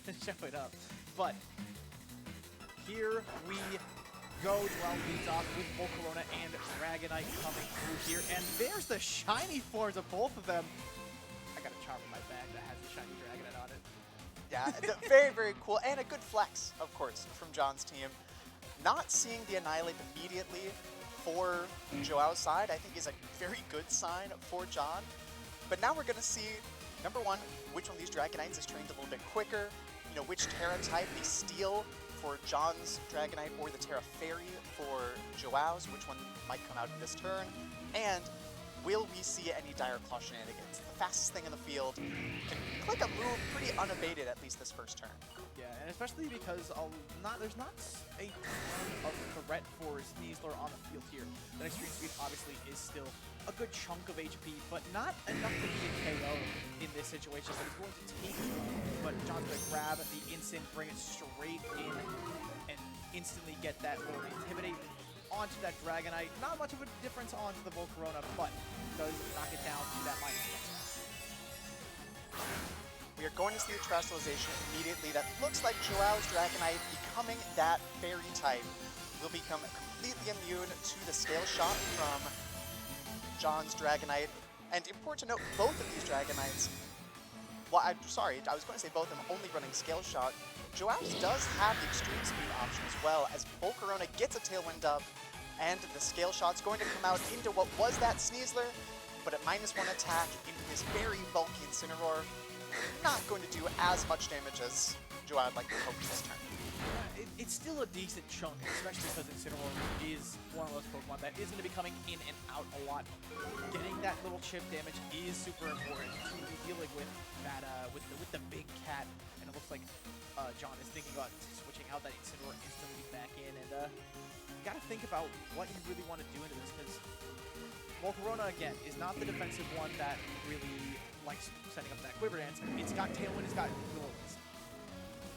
damage showing up. But here we go. Joao leads off with Volcarona and Dragonite coming through here. And there's the shiny forms of both of them. I got a charm in my bag that has the shiny Dragonite on it. Yeah, very, very cool. And a good flex, of course, from John's team. Not seeing the Annihilate immediately for Joao's side, I think is a very good sign for John. But now we're going to see, number one, which one of these Dragonites is trained a little bit quicker, you know, which Terra type, the Steel for John's Dragonite or the Terra Fairy for Joao's, which one might come out in this turn, and will we see any Dire Claw shenanigans? The fastest thing in the field can click a move pretty unabated, at least this first turn. Yeah, and especially because there's not a ton of threat for Sneasler on the field here. The Extreme Speed obviously is still a good chunk of HP, but not enough to be a KO in this situation. So he's going to take it, but John's going to grab the instant, bring it straight in, and instantly get that little Intimidate onto that Dragonite. Not much of a difference onto the Volcarona, but does knock it down to that -1. We are going to see the Terrestrialization immediately. That looks like Joao's Dragonite becoming that Fairy type will become completely immune to the Scale Shot from John's Dragonite. And important to note, both of these Dragonites, well, I'm sorry, I was going to say both of them only running Scale Shot. Joao's does have the Extreme Speed option as well, as Volcarona gets a Tailwind up, and the Scale Shot's going to come out into what was that Sneasler, but at -1 attack into this very bulky Incineroar. Not going to do as much damage as Joao would like to hope this turn. It's still a decent chunk, especially because Incineroar is one of those Pokemon that is going to be coming in and out a lot. Getting that little chip damage is super important to be dealing with that with the big cat, and it looks like John is thinking about switching out that Incineroar instantly back in, and you got to think about what you really want to do into this, because Volcarona, again, is not the defensive one that really likes setting up that Quiver Dance. It's got Tailwind, it's got Will-O-Wisp.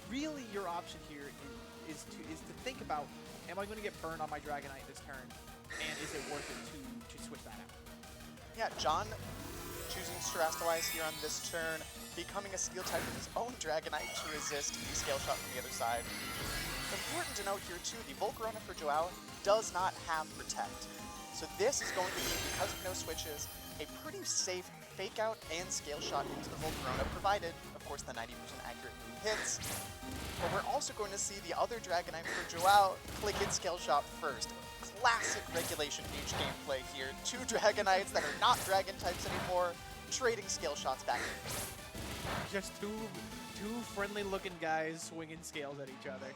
Really, your option here is to think about, am I going to get burned on my Dragonite this turn, and is it worth it to switch that out? Yeah, John choosing to Terrestrialize here on this turn, becoming a Steel type with his own Dragonite to resist the Scale Shot from the other side. Important to note here too, the Volcarona for Joao does not have Protect. So this is going to be, because of no switches, a pretty safe Fake Out and Scale Shot into the Volcarona, provided, of course, the 90% accurate move hits. But we're also going to see the other Dragonite for Joao click its Scale Shot first. Classic Regulation H gameplay here. Two Dragonites that are not Dragon types anymore, trading Scale Shots back and forth. Just two friendly-looking guys swinging scales at each other.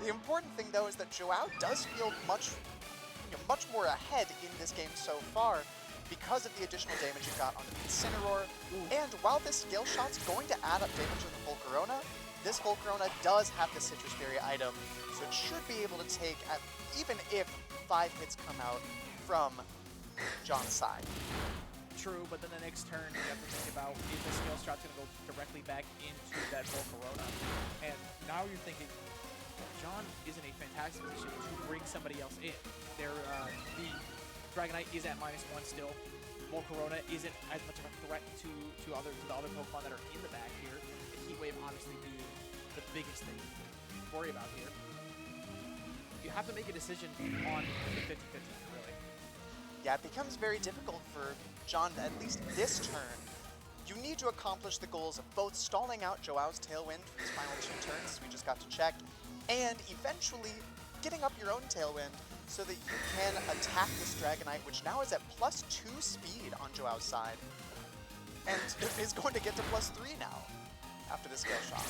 The important thing, though, is that Joao does feel much more ahead in this game so far because of the additional damage it got on the Incineroar. And while this Scale Shot's going to add up damage to the Volcarona, this Volcarona does have the Citrus Berry item, so it should be able to take, even if 5 hits come out from John's side. True, but then the next turn you have to think about, is the Scale Shot's going to go directly back into that Volcarona? And now you're thinking, John is in a fantastic position to bring somebody else in. The Dragonite is at -1 still. Volcarona isn't as much of a threat to the other Pokemon that are in the back here. The Heat Wave obviously being the biggest thing to worry about here. You have to make a decision on the 50-50, really. Yeah, it becomes very difficult for John, at least this turn. You need to accomplish the goals of both stalling out Joao's Tailwind for his final 2 turns, we just got to check, and eventually getting up your own Tailwind so that you can attack this Dragonite, which now is at +2 speed on Joao's side, and is going to get to +3 now after the Scale Shot.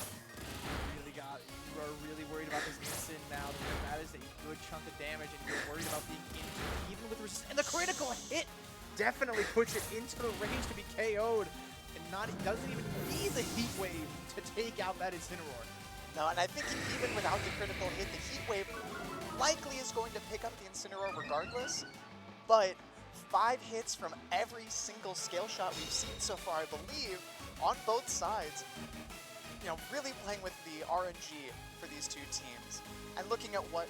You are really worried about this instant now, because that is a good chunk of damage, and you're worried about being in, even with resistance. And the critical hit definitely puts it into the range to be KO'd, and it doesn't even need the Heat Wave to take out that Incineroar. No, and I think even without the critical hit, the Heat Wave likely is going to pick up the Incineroar regardless, but 5 hits from every single Scale Shot we've seen so far, I believe, on both sides, you know, really playing with the RNG for these two teams. And looking at what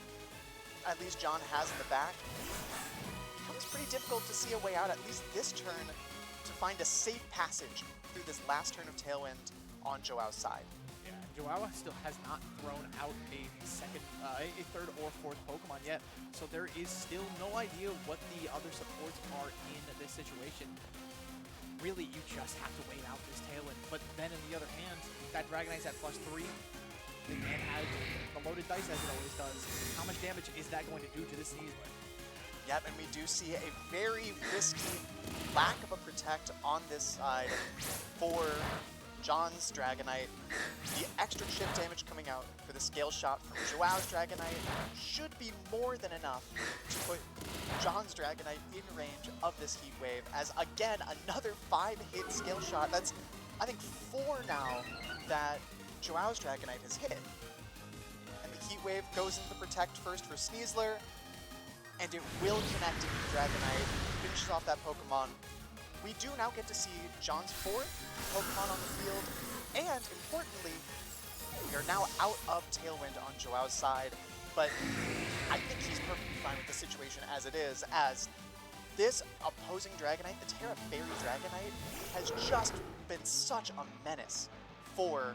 at least John has in the back, it becomes pretty difficult to see a way out, at least this turn, to find a safe passage through this last turn of Tailwind on Joao's side. Joao still has not thrown out a third or fourth Pokemon yet, so there is still no idea what the other supports are in this situation. Really, you just have to wait out this Tailwind. But then, on the other hand, that Dragonite's at +3. The man has the loaded dice as it always does. How much damage is that going to do to this Sneasler? Yep, and we do see a very risky lack of a protect on this side for John's Dragonite. The extra chip damage coming out for the scale shot from Joao's Dragonite should be more than enough to put John's Dragonite in range of this Heat Wave, as again, another 5-hit scale shot. That's, I think, 4 now that Joao's Dragonite has hit. And the Heat Wave goes into the protect first for Sneasler, and it will connect into the Dragonite, finishes off that Pokemon. We do now get to see John's 4th Pokemon on the field, and importantly, we are now out of Tailwind on Joao's side, but I think he's perfectly fine with the situation as it is, as this opposing Dragonite, the Terra Fairy Dragonite, has just been such a menace for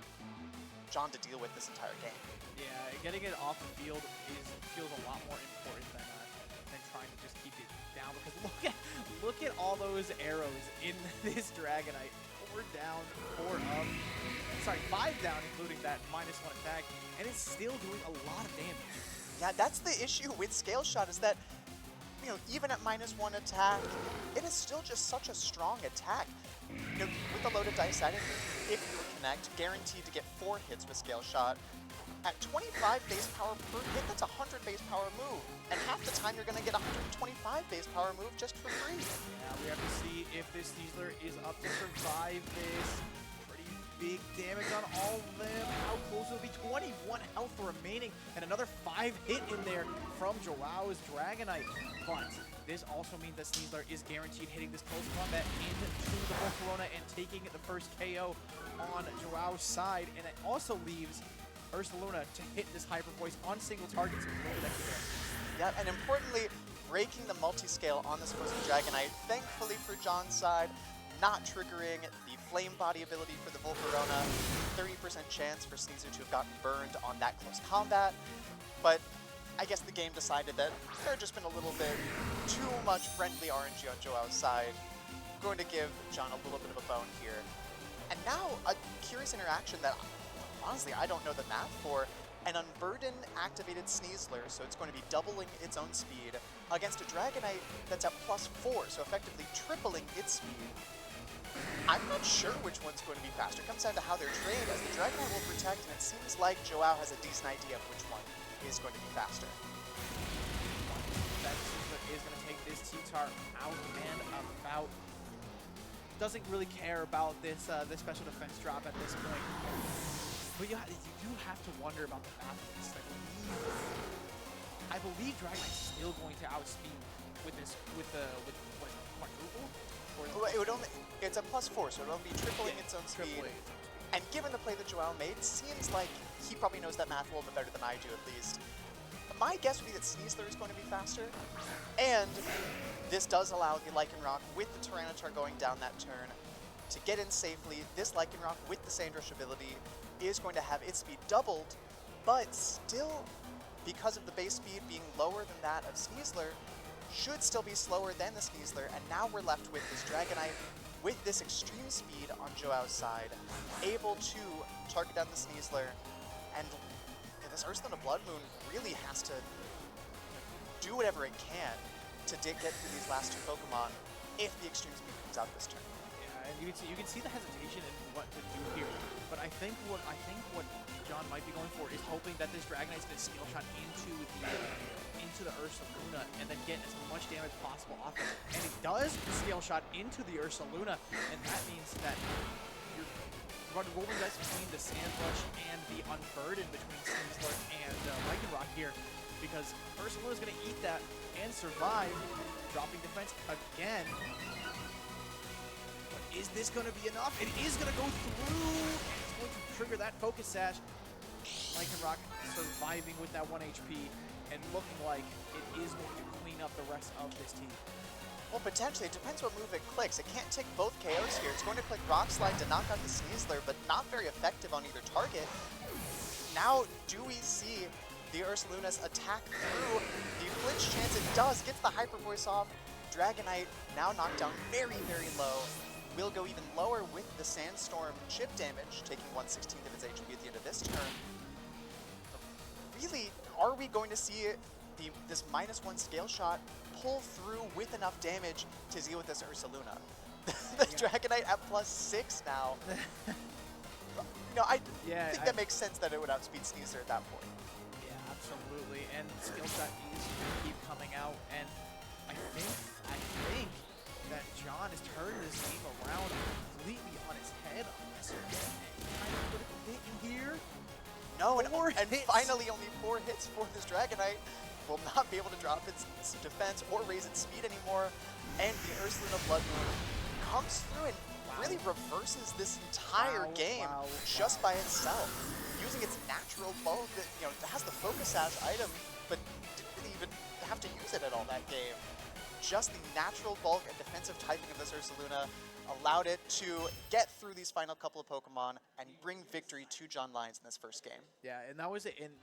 John to deal with this entire game. Yeah, getting it off the field feels a lot more important than trying to just keep it down, because look at all those arrows in this Dragonite. 4 down, 4 up, sorry, 5 down, including that -1 attack, and it's still doing a lot of damage. Yeah, that's the issue with Scale Shot, is that, you know, even at -1 attack, it is still just such a strong attack. You know, with the loaded dice setting, if you connect, guaranteed to get 4 hits with Scale Shot. At 25 base power per hit, that's a 100 base power move. And half the time you're going to get a 125 base power move just for free. Yeah, we have to see if this Sneasler is up to survive this. Pretty big damage on all of them. How close will it be? 21 health remaining, and another 5 hit in there from Joao's Dragonite. But this also means that Sneasler is guaranteed hitting this close combat into the Volcarona and taking the first KO on Joao's side. And it also leaves Ursaluna to hit this Hyper Voice on single targets. Yeah, and importantly, breaking the multi-scale on this opposing Dragonite, thankfully for John's side, not triggering the Flame Body ability for the Volcarona. 30% chance for Sneasler to have gotten burned on that close combat. But I guess the game decided that there had just been a little bit too much friendly RNG on Joao's side. I'm going to give John a little bit of a bone here. And now, a curious interaction that honestly I don't know the math for. An Unburden activated Sneasler, so it's going to be doubling its own speed, against a Dragonite that's at +4, so effectively tripling its speed. I'm not sure which one's going to be faster. It comes down to how they're trained, as the Dragonite will protect, and it seems like Joao has a decent idea of which one is going to be faster. That Sneasler is going to take this T-Tar out and about. Doesn't really care about this this special defense drop at this point. But you do have to wonder about the math of this. I believe Dragonite's still going to outspeed with what, quadruple? Or it would only, it's a +4, so it'll only be tripling its own speed. And given the play that Joao made, it seems like he probably knows that math a little bit better than I do, at least. My guess would be that Sneasler is going to be faster, and this does allow the Lycanroc with the Tyranitar going down that turn to get in safely. This Lycanroc with the Sandrush ability is going to have its speed doubled, but still, because of the base speed being lower than that of Sneasler, should still be slower than the Sneasler, and now we're left with this Dragonite with this extreme speed on Joao's side, able to target down the Sneasler, and this Ursaluna Blood Moon really has to do whatever it can to get through these last 2 Pokemon if the extreme speed comes out this turn. And you can see the hesitation in what to do here. But I think what John might be going for is hoping that this Dragonite's going to skill shot into the Ursaluna and then get as much damage possible off it. And it does scale shot into the Ursaluna, and that means that you're rolling dice between the Sandrush and the Unburden between Sneasler and Lycanroc here, because Ursaluna's going to eat that and survive, dropping defense again. Is this going to be enough? It is going to go through, and it's going to trigger that Focus Sash. Lycanroc surviving with that 1 HP, and looking like it is going to clean up the rest of this team. Well, potentially. It depends what move it clicks. It can't take both KOs here. It's going to click Rock Slide to knock out the Sneasler, but not very effective on either target. Now, do we see the Ursaluna's attack through the flinch chance? It does. Gets the Hyper Voice off. Dragonite now knocked down very, very low. Will go even lower with the Sandstorm chip damage, taking 1/16 of its HP at the end of this turn. Really, are we going to see this -1 scale shot pull through with enough damage to deal with this Ursaluna? The Dragonite at +6 now. I think that makes sense that it would outspeed Sneasler at that point. Yeah, absolutely. And skill shot is going to keep coming out. And I think that John has turned this game around completely on its head. Unless you're getting any kind of critical hit in here. No, and finally only 4 hits for this Dragonite. Will not be able to drop its defense or raise its speed anymore. And the Ursaluna Blood Moon comes through and really reverses this entire game just by itself. Using its natural bulk that, it has the Focus Sash item, but didn't really even have to use it at all that game. Just the natural bulk and defensive typing of this Ursaluna allowed it to get through these final couple of Pokemon and bring victory to John Lyons in this first game. Yeah, and that was it. And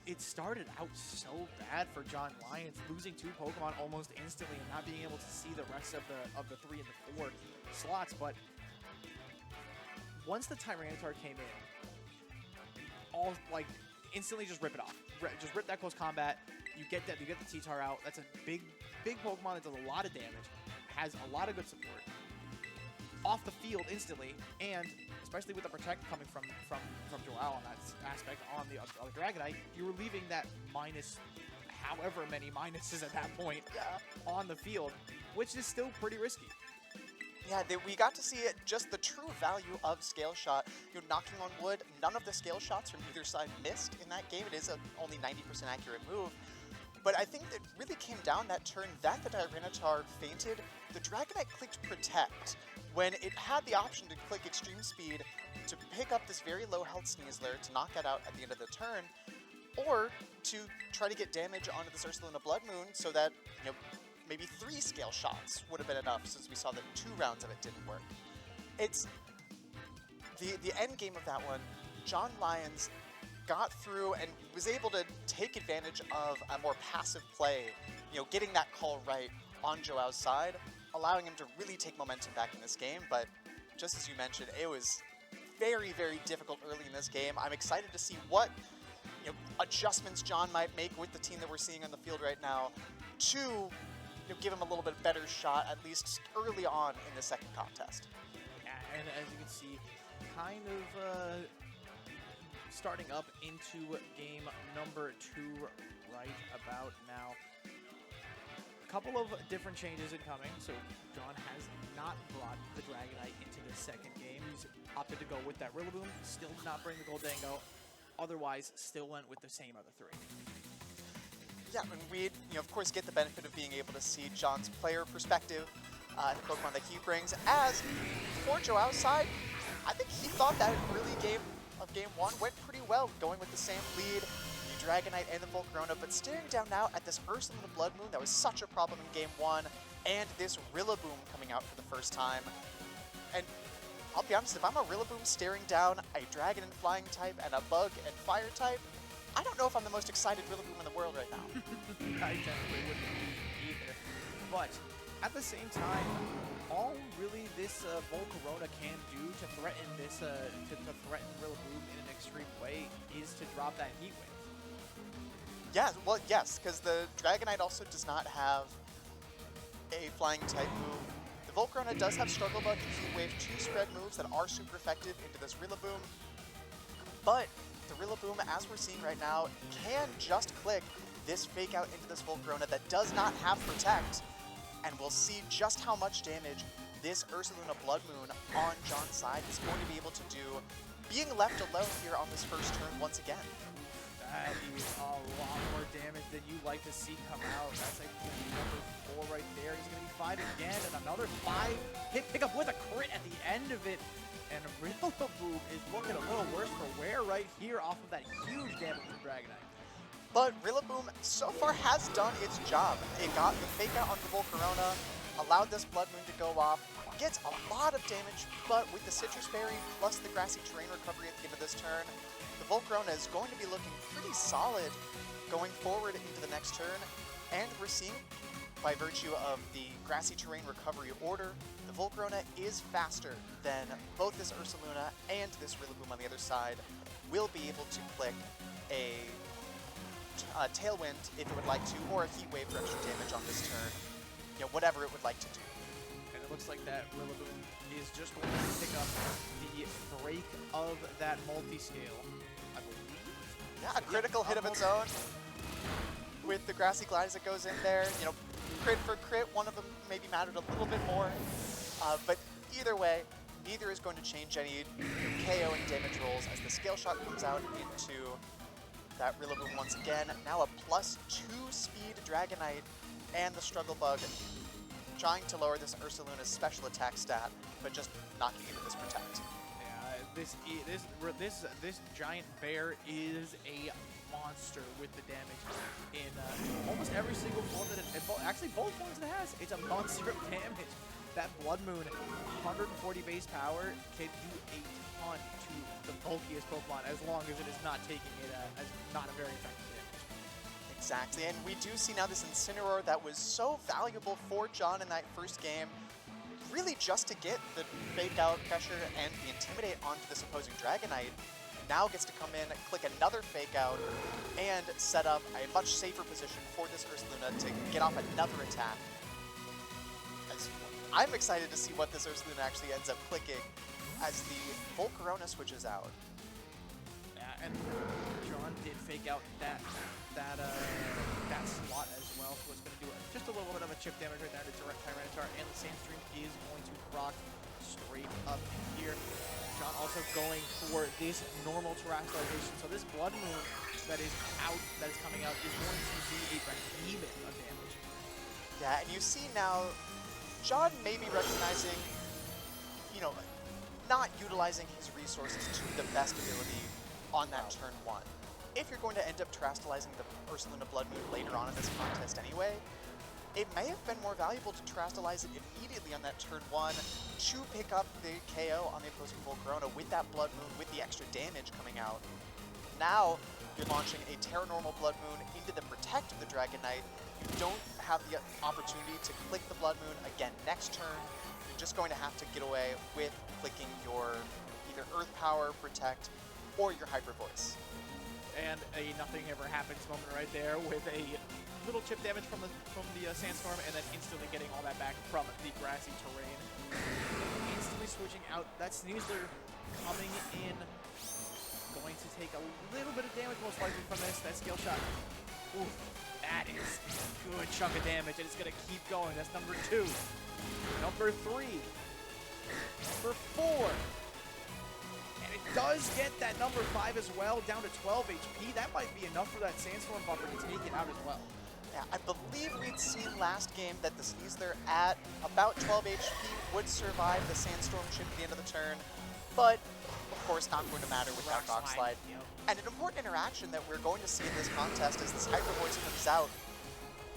it started out so bad for John Lyons, losing 2 Pokemon almost instantly and not being able to see the rest of the 3 and the 4 slots. But once the Tyranitar came in, instantly just rip it off. Just rip that close combat. You get the T-Tar out. That's a big Pokemon that does a lot of damage, has a lot of good support. Off the field instantly, and especially with the Protect coming from Joao on that aspect on the Dragonite, you were leaving that minus however many minuses at that point on the field, which is still pretty risky. Yeah, we got to see just the true value of Scale Shot. Knocking on wood, none of the Scale Shots from either side missed in that game. It is a only 90% accurate move. But I think it really came down that turn that the Tyranitar fainted. The Dragonite clicked Protect when it had the option to click Extreme Speed to pick up this very low health Sneasler to knock it out at the end of the turn, or to try to get damage onto this Ursaluna Blood Moon so that, maybe 3 Scale Shots would have been enough, since we saw that 2 rounds of it didn't work. It's the end game of that one. John Lyons got through and was able to take advantage of a more passive play, getting that call right on Joao's side, allowing him to really take momentum back in this game. But just as you mentioned, it was very, very difficult early in this game. I'm excited to see what adjustments John might make with the team that we're seeing on the field right now to give him a little bit better shot, at least early on in the second contest. Yeah, and as you can see, kind of starting up into game number 2 right about now. A couple of different changes incoming. So John has not brought the Dragonite into the second game. He's opted to go with that Rillaboom. Still did not bring the Goldango. Otherwise, still went with the same other 3. Yeah, and we, of course, get the benefit of being able to see John's player perspective, the Pokemon that he brings. As for Joao's side, I think he thought that early game of Game 1 went pretty well, going with the same lead, the Dragonite and the Volcarona, but staring down now at this Ursaluna Blood Moon that was such a problem in Game 1, and this Rillaboom coming out for the first time. And I'll be honest, if I'm a Rillaboom staring down a Dragon and Flying type and a Bug and Fire type, I don't know if I'm the most excited Rillaboom in the world right now. I definitely wouldn't be either. But at the same time, all really this Volcarona can do to threaten this to threaten Rillaboom in an extreme way is to drop that Heat Wave. Yeah, well, yes, because the Dragonite also does not have a flying type move. The Volcarona does have Struggle Bug and Heat Wave, 2 spread moves that are super effective into this Rillaboom. But the Rillaboom, as we're seeing right now, can just click this Fake Out into this Volcarona that does not have Protect, and we'll see just how much damage this Ursaluna Blood Moon on John's side is going to be able to do, being left alone here on this first turn once again. That is a lot more damage than you like to see come out. That's like number 4 right there. He's going to be 5 again, and another 5 hit pick up with a crit at the end of it. And Rillaboom is looking a little worse for wear right here off of that huge damage from Dragonite. But Rillaboom so far has done its job. It got the Fake Out on the Volcarona, allowed this Blood Moon to go off. Gets a lot of damage, but with the Citrus Berry plus the Grassy Terrain recovery at the end of this turn, the Volcarona is going to be looking pretty solid going forward into the next turn. And we're seeing, by virtue of the Grassy Terrain recovery order, the Volcarona is faster than both this Ursaluna and this Rillaboom on the other side. Will be able to click a Tailwind if it would like to, or a Heat Wave for extra damage on this turn. You know, whatever it would like to do. And it looks like that Rillaboom is just going to pick up the break of that multi-scale, I believe. Yeah, a critical hit of its own with the Grassy Glide as it goes in there. You know, crit for crit, one of them maybe mattered a little bit more. But either way, neither is going to change any KO and damage rolls as the Scale Shot comes out into that Rillaboom once again. Now a +2 speed Dragonite and the Struggle Bug trying to lower this Ursaluna's special attack stat, but just knocking into this Protect. Yeah, this giant bear is a monster with the damage in almost every single form that actually both forms it has. It's a monster of damage. That Blood Moon, 140 base power, can do a ton to the bulkiest Pokemon as long as it is not taking it as not a very effective damage. Exactly, and we do see now this Incineroar that was so valuable for John in that first game, really just to get the Fake Out pressure and the Intimidate onto this opposing Dragonite. Now gets to come in, click another Fake Out, and set up a much safer position for this Ursaluna to get off another attack. I'm excited to see what this Ursaluna actually ends up clicking as the Volcarona switches out. Yeah, and John did fake out that slot as well, so it's going to do just a little bit of a chip damage right there to Tyranitar, and the Sandstream is going to proc straight up here. John also going for this normal terrestrialization, so this Blood Moon that is coming out is going to be a behemoth of damage. Yeah, and you see now, John may be recognizing, you know, not utilizing his resources to the best ability on that turn 1. If you're going to end up terrestrializing the Ursaluna Blood Moon later on in this contest anyway, it may have been more valuable to terrestrialize it immediately on that turn 1 to pick up the KO on the opposing Volcarona with that Blood Moon, with the extra damage coming out. Now, you're launching a Terra Normal Blood Moon into the Protect of the Dragonite. You don't have the opportunity to click the Blood Moon again next turn. You're just going to have to get away with clicking your either Earth Power, Protect, or your Hyper Voice. And a nothing ever happens moment right there with a little chip damage from the Sandstorm, and then instantly getting all that back from the Grassy Terrain. Instantly switching out. That Sneasler coming in, going to take a little bit of damage most likely from this. That Scale Shot. Oof, that is a good chunk of damage, and it's going to keep going. That's number 2. Number 3. Number 4. And it does get that number 5 as well, down to 12 HP. That might be enough for that Sandstorm buffer to take it out as well. Yeah, I believe we'd seen last game that the Sneasler at about 12 HP would survive the Sandstorm chip at the end of the turn, but of course not going to matter with that Rock Slide. Yep. And an important interaction that we're going to see in this contest as this Hyper Voice comes out.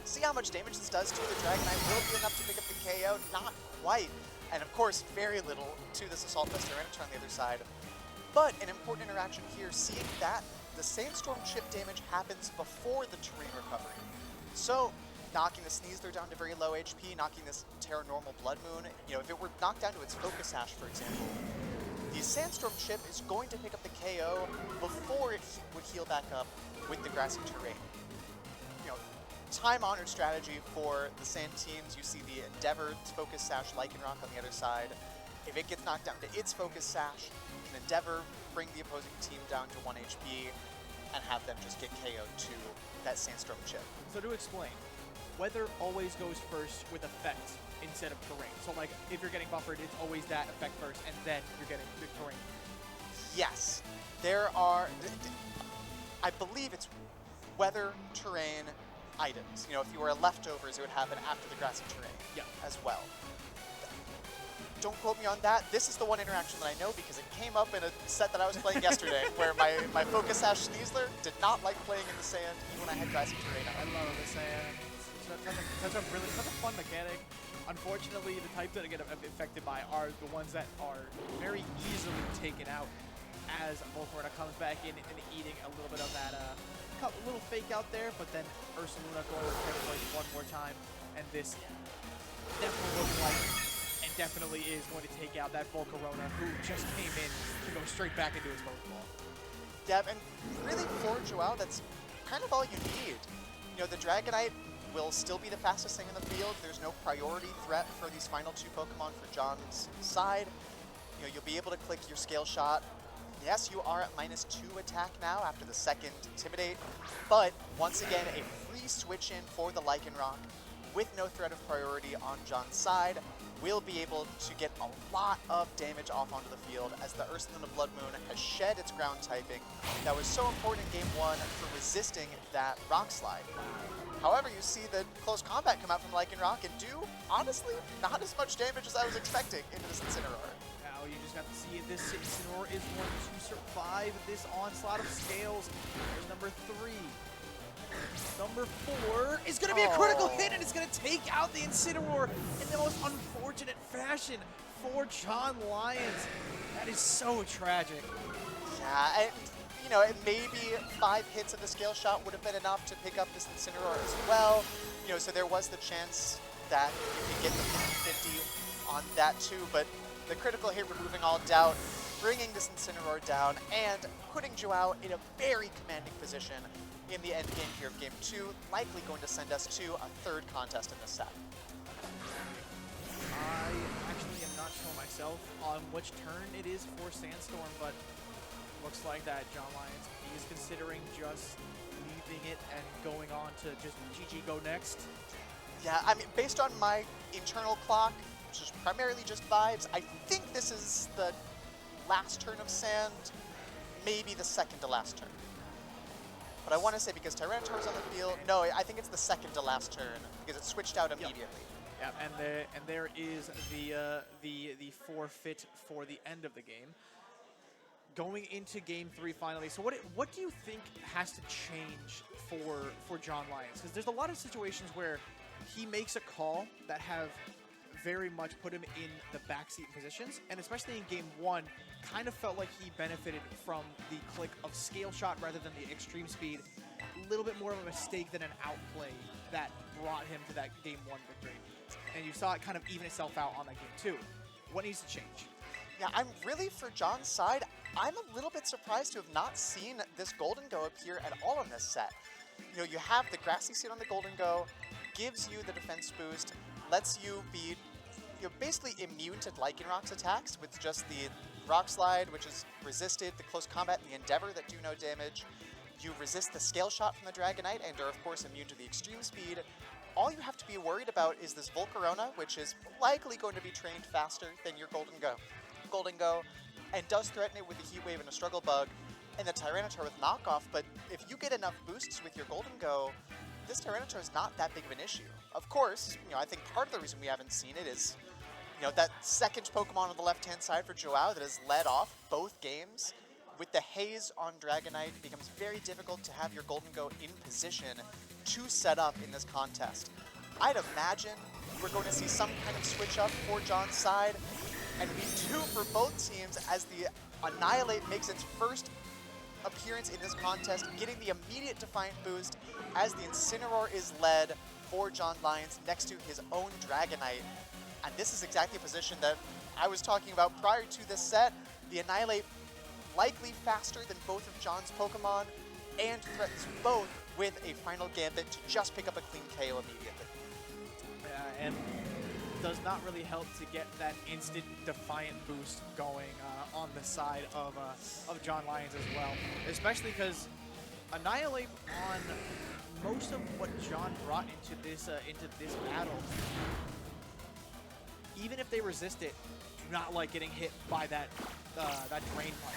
See how much damage this does to the Dragonite. Will be enough to pick up the KO? Not quite. And of course, very little to this Assault Vest Tyranitar on the other side. But an important interaction here, seeing that the Sandstorm chip damage happens before the terrain recovery. So, knocking the Sneasler down to very low HP, knocking this Terra Normal Blood Moon, you know, if it were knocked down to its Focus Sash, for example, the Sandstorm chip is going to pick up the KO before it would heal back up with the Grassy Terrain. You know, time-honored strategy for the Sand teams. You see the Endeavor Focus Sash Lycanroc on the other side. If it gets knocked down to its Focus Sash, you can Endeavor bring the opposing team down to 1 HP and have them just get KO'd to that Sandstorm chip. So to explain, weather always goes first with effect instead of terrain. So like if you're getting buffered, it's always that effect first, and then you're getting the terrain. Yes, there are, I believe it's weather, terrain, items. You know, if you were leftovers, it would happen after the Grassy Terrain as well. Don't quote me on that. This is the one interaction that I know because it came up in a set that I was playing yesterday where my Focus Sash Sneasler did not like playing in the sand even when I had Grassy Terrain out. I love the sand. Such a fun mechanic. Unfortunately, the types that get affected by are the ones that are very easily taken out as Volcarona comes back in and eating a little bit of that little fake out there, but then Ursaluna going with Pepperpoint one more time, and this definitely looks like and definitely is going to take out that Volcarona who just came in to go straight back into his Pokeball. Yeah, and really for Joao, that's kind of all you need. You know, the Dragonite will still be the fastest thing in the field. There's no priority threat for these final two Pokemon for John's side. You know, you'll be able to click your Scale Shot. Yes, you are at -2 attack now after the second Intimidate, but once again, a free switch in for the Lycanroc with no threat of priority on John's side. Will be able to get a lot of damage off onto the field as the Ursaluna Blood Moon has shed its ground typing that was so important in Game 1 for resisting that Rock Slide. However, you see the close combat come out from Lycanroc and do, honestly, not as much damage as I was expecting into this Incineroar. Now you just got to see if this Incineroar is going to survive this onslaught of scales. Here's number 3. Number 4 is going to be a critical hit, and it's going to take out the Incineroar in the most unfortunate fashion for John Lyons. That is so tragic. Yeah, and you know, maybe 5 hits of the Scale Shot would have been enough to pick up this Incineroar as well. You know, so there was the chance that you could get the 50-50 on that too, but the critical hit removing all doubt, bringing this Incineroar down, and putting Joao in a very commanding position in the end game here of Game 2, likely going to send us to a 3rd contest in this set. I actually am not sure myself on which turn it is for Sandstorm, but looks like that John Lyons is considering just leaving it and going on to just GG go next. Yeah, I mean, based on my internal clock, which is primarily just vibes, I think this is the last turn of Sand, maybe the second to last turn. But I want to say because Tyranitar's on the field, no, I think it's the second to last turn because it switched out immediately. Yeah, and there is the forfeit for the end of the game. Going into Game 3 finally, so what do you think has to change for John Lyons? Because there's a lot of situations where he makes a call that have very much put him in the backseat positions, and especially in Game 1, kind of felt like he benefited from the click of Scale Shot rather than the Extreme Speed. A little bit more of a mistake than an outplay that brought him to that Game 1 victory. And you saw it kind of even itself out on that Game 2. What needs to change? Yeah, I'm really, for John's side, I'm a little bit surprised to have not seen this Golden Go appear at all in this set. You know, you have the Grassy Seed on the Golden Go, gives you the defense boost, lets you be basically immune to Lycanroc's attacks with just the Rock Slide, which is resisted, the Close Combat, and the Endeavor that do no damage. You resist the Scale Shot from the Dragonite and are, of course, immune to the Extreme Speed. All you have to be worried about is this Volcarona, which is likely going to be trained faster than your Golden Go, and does threaten it with a Heat Wave and a Struggle Bug, and the Tyranitar with Knockoff, but if you get enough boosts with your Golden Go, this Tyranitar is not that big of an issue. Of course, you know, I think part of the reason we haven't seen it is, you know, that second Pokemon on the left-hand side for Joao that has led off both games. With the Haze on Dragonite, it becomes very difficult to have your Golden Go in position to set up in this contest. I'd imagine we're going to see some kind of switch up for John's side, and we do for both teams as the Annihilate makes its first appearance in this contest, getting the immediate Defiant boost as the Incineroar is led for John Lyons next to his own Dragonite. And this is exactly a position that I was talking about prior to this set. The Annihilate likely faster than both of John's Pokemon and threatens both with a final Gambit to just pick up a clean KO immediately. And does not really help to get that instant Defiant boost going on the side of John Lyons as well. Especially because Annihilate on most of what John brought into this battle, even if they resist it, do not like getting hit by that Drain Punch.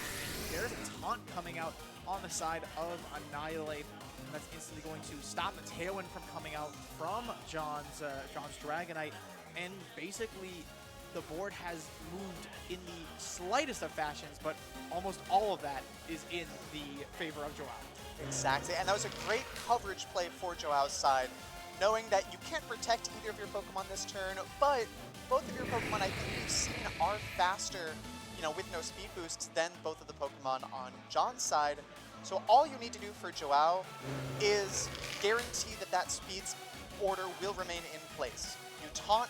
And there's a taunt coming out on the side of Annihilate. That's instantly going to stop the Tailwind from coming out from John's Dragonite. And basically, the board has moved in the slightest of fashions, but almost all of that is in the favor of Joao. Exactly, and that was a great coverage play for Joao's side. knowing that you can't protect either of your Pokemon this turn, but both of your Pokemon, I think we've seen, are faster, with no speed boosts than both of the Pokemon on John's side. So all you need to do for Joao is guarantee that that speed order will remain in place. You taunt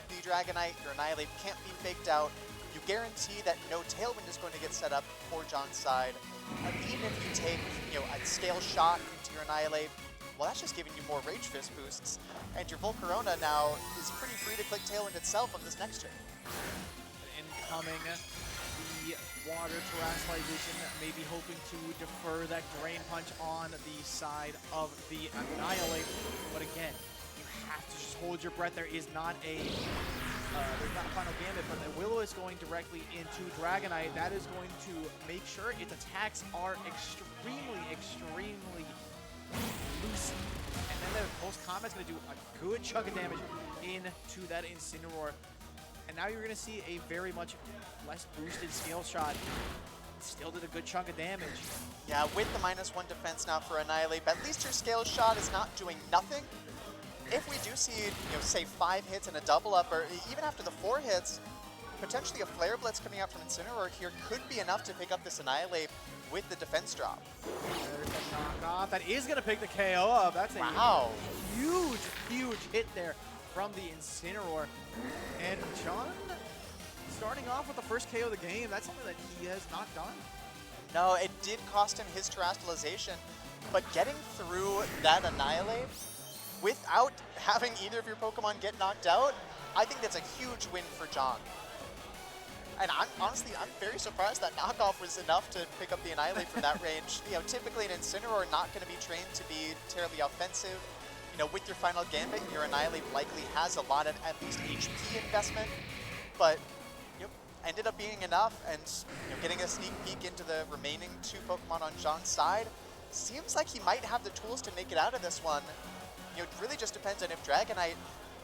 the Dragonite, your Annihilate can't be faked out. You guarantee that no Tailwind is going to get set up for John's side. And even if you take, a Scale Shot into your Annihilate, well, that's just giving you more Rage Fist boosts. And your Volcarona now is pretty free to click Tailwind itself on this next turn. Incoming, the Water Terrestrialization, maybe hoping to defer that Drain Punch on the side of the Annihilate. But again, you have to just hold your breath. There is not a there's not a final gambit, but the Willow is going directly into Dragonite. That is going to make sure its attacks are extremely loose. And then the Pulse Combat's going to do a good chunk of damage into that Incineroar. And now you're going to see a very much less boosted Scale Shot. Still did a good chunk of damage. Yeah, with the -1 defense now for Annihilate, but at least your Scale Shot is not doing nothing. If we do see, say 5 hits and a double up, or even after the 4 hits, potentially a Flare Blitz coming out from Incineroar here could be enough to pick up this Annihilate with the defense drop. There's a knockoff. That is going to pick the KO up. That's a huge hit there from the Incineroar. And John, starting off with the first KO of the game, that's something that he has not done. No, it did cost him his Terrestrialization, but getting through that Annihilate without having either of your Pokemon get knocked out, I think that's a huge win for John. And I'm very surprised that knockoff was enough to pick up the Annihilate from that range. Typically an Incineroar not going to be trained to be terribly offensive. With your final Gambit, your Annihilate likely has a lot of at least HP investment, but ended up being enough, and getting a sneak peek into the remaining 2 Pokemon on John's side, seems like he might have the tools to make it out of this one. It really just depends on if Dragonite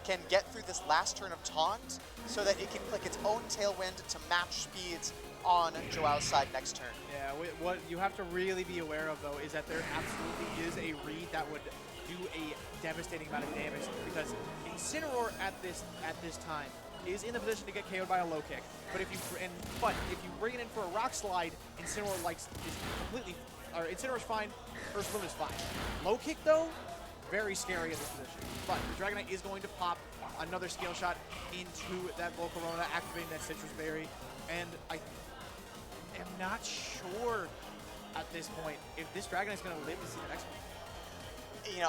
can get through this last turn of Taunt so that it can click its own Tailwind to match speeds on Joao's side next turn. Yeah, what you have to really be aware of, though, is that there absolutely is a read that would do a devastating amount of damage, because Incineroar at this time is in the position to get KO'd by a low kick. But if you bring it in for a Rock Slide, Incineroar's fine, Earth Bloom is fine. Low kick, though, very scary in this position. But the Dragonite is going to pop another Scale Shot into that Volcarona, activating that Citrus Berry. And I am not sure at this point if this Dragonite's going to live to see the next one.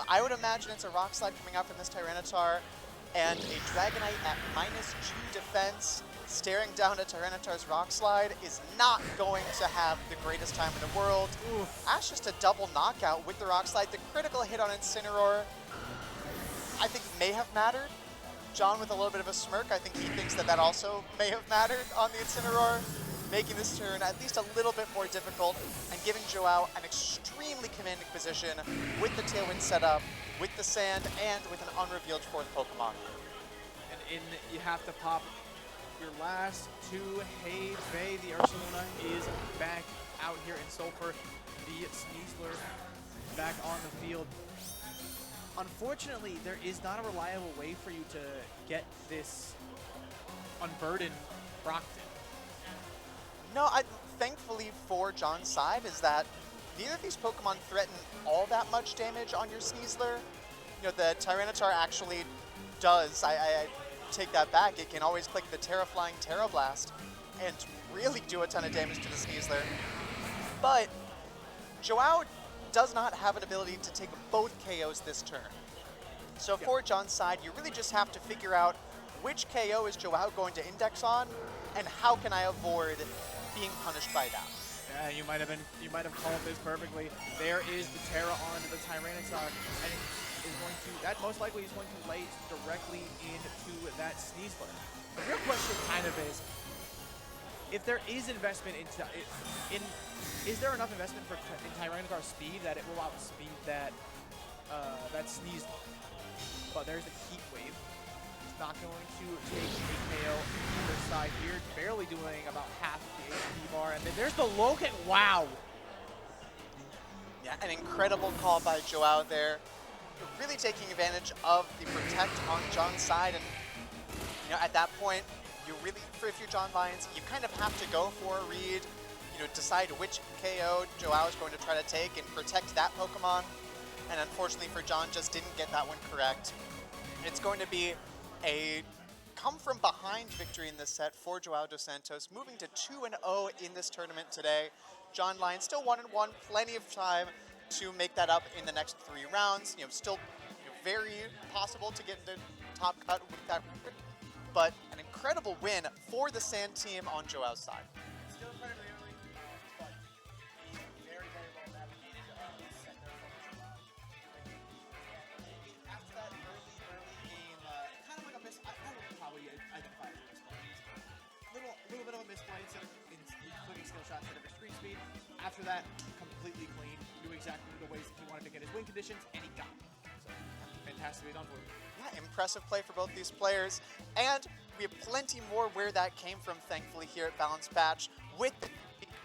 I would imagine it's a Rock Slide coming out from this Tyranitar, and a Dragonite at -2 defense, staring down at Tyranitar's Rock Slide is not going to have the greatest time in the world. That's just a double knockout with the Rock Slide. The critical hit on Incineroar, I think, may have mattered. John with a little bit of a smirk, I think he thinks that also may have mattered on the Incineroar, making this turn at least a little bit more difficult and giving Joao an extremely commanding position with the Tailwind setup, with the Sand, and with an unrevealed 4th Pokemon. And you have to pop your last 2. Hey, Bay, the Ursaluna is back out here in Sulphur. The Sneasler back on the field. Unfortunately, there is not a reliable way for you to get this unburdened Brockton. No, thankfully for John's side is that neither of these Pokemon threaten all that much damage on your Sneasler. The Tyranitar actually does. I take that back. It can always click the Terraflying Terra Blast and really do a ton of damage to the Sneasler. But Joao does not have an ability to take both KOs this turn. So for John's side, you really just have to figure out which KO is Joao going to index on, and how can I avoid being punished by that. Yeah, you might have called this perfectly. There is the Terra onto the Tyranitar, and it is going to, that most likely is going to lay directly into that Sneasler. The real question kind of is, if there is investment is there enough investment in Tyranitar's speed that it will outspeed that Sneasler? But there's the Heat Wave. It's not going to take a KO either side here. Barely doing about half the HP bar. And then there's the low kick. Wow. Yeah, an incredible call by Joao there. really taking advantage of the protect on John's side, and at that point, you really, if you're John Lions, you kind of have to go for a read, decide which KO Joao is going to try to take and protect that Pokemon. And unfortunately for John, just didn't get that one correct. It's going to be a come from behind victory in this set for Joao dos Santos, moving to 2-0 in this tournament today. John Lions still 1-1, plenty of time to make that up in the next 3 rounds. Still very possible to get into top cut with that, but an incredible win for the Sand team on Joao's side. Still incredibly early, but very, very well navigated set there from Joao. After that early game, kind of like a miss. I would probably identify it as a misplay. Little bit of a misplay instead of clicking skill shots instead of his screen speed. After that, completely clean. Knew exactly the ways that he wanted to get his win conditions, and he got it. So fantastically done for him. Yeah, impressive play for both these players. And we have plenty more where that came from, thankfully, here at Balance Patch, with the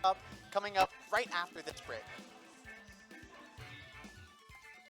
Cup coming up right after this break.